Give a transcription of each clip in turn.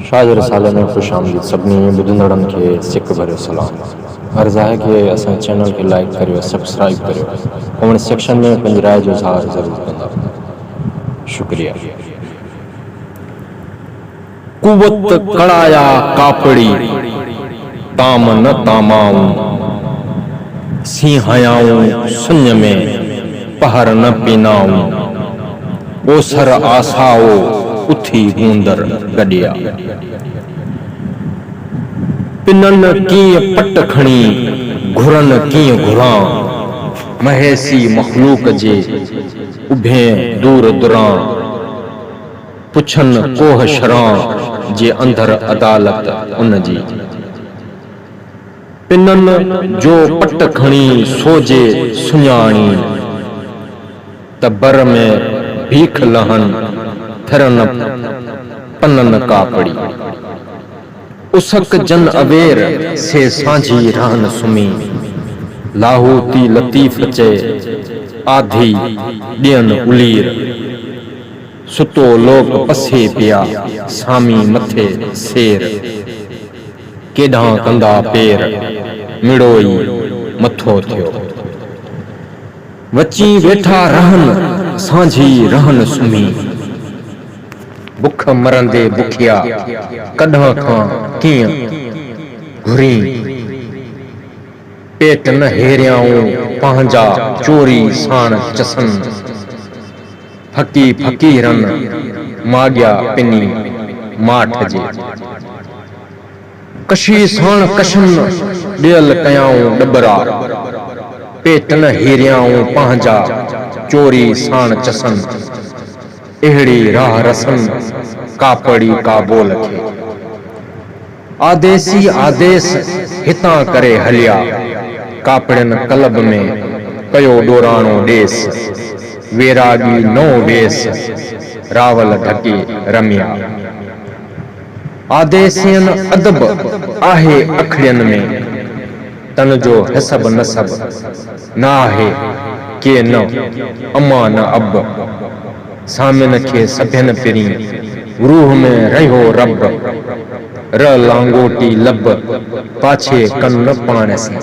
शाज रसाले में खुश आमदीद सभिनी ॿुधंदड़नि खे सिक भरियो सलाम। अर्ज़ु आहे कि असां चैनल खे लाइक करियो, सब्सक्राइब करियो, कमेंट सेक्शन में पंहिंजी राय जो इज़हार ज़रूरु कंदा। शुक्रिया। कुवत कड़ाया कापड़ी ताम न तामाऊं, सिंहायाऊं सुन्य में पहर न पीनाऊं, ओसर आसाओ उथी गूंदर गडिया। पिनन कीअं पट खणी घुरन कीअं घुरां, महेसी मखलूक जे उभे दूर दुरां, पुछन कोह शरां जे अंदर अदालत उन जी। पिनन जो पट खणी सोजे सुञाणी, त बर में भीख लहन फिरन पनन कापड़ी। उसक जन अवेर से सांझी रहन सुमी, लाहूती लतीफ चे आधी ॾियन उलीर। सुतो लोक पसे पिया सामी मथे सेर, केॾां कंदा पेर मिड़ोई मथो थियो। वची वेठा रहन सांझी रहन सुमी, बुख मरंदे बुखिया कॾहिं खां कीअं घुरी। पेट न हेरियाऊं पंहिंजा चोरी साण चसन, फकी फकीरन माॻिया पिनी माठ जे। कशी साण कशन ॾियल कयाऊं डबरा, पेट न हेरियाऊं पंहिंजा चोरी साण चसन। अहिड़ी राह रसन कापड़ी का बोल खे, आदेसी आदेस हितां करे हलिया। कापड़िन कलब में कयो डोराणो ॾेस, वेरागी नौ वेस रावल ढके रमिया। आदेसियन अदब आहे अखड़ियन में, तन जो हिसब नसब न आहे के न अमा न अब। सामिन खे सभियन पिरी रूह में रहियो रब, र लांगोटी लब पाछे कन न पाण सी।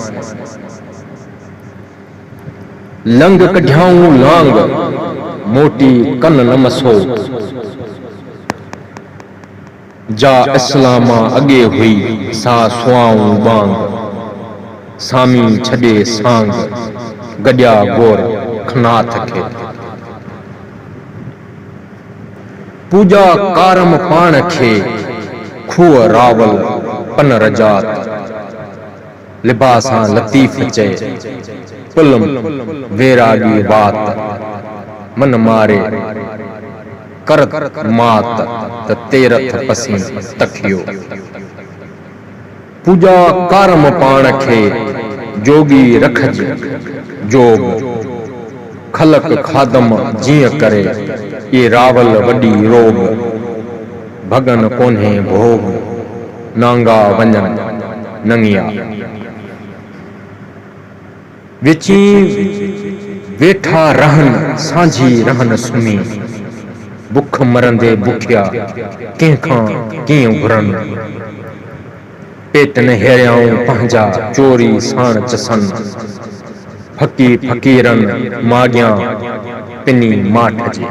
लंग कढियाऊं लांग मोटी कन न मसो, जा इस्लामा अॻे हुई सा सुआऊं बांग। सामी छॾे सांग गॾिया गोर खनाथ खे, पूजा कारम पाण खे खूह रावल पन रजात। लिबासां लतीफ चए पुलम वेरागी बात, मन मारे करत मात त तेरथ पसी तखियो। पूजा कारम पाण खे जोगी रखज जोग, खलक खादम जीअं करे ये रावल वॾी रोग। भगन कोन्हे भोग नांगा वञन नंगिया, विची वेठा रहन सांझी रहन सुमी। बुख मरंदे बुखिया कंहिंखां कीअं घुरन, पेट न हेरियाऊं पंहिंजा चोरी साण चसन। फकी फकीरन माॻियां पिनी माठ जे।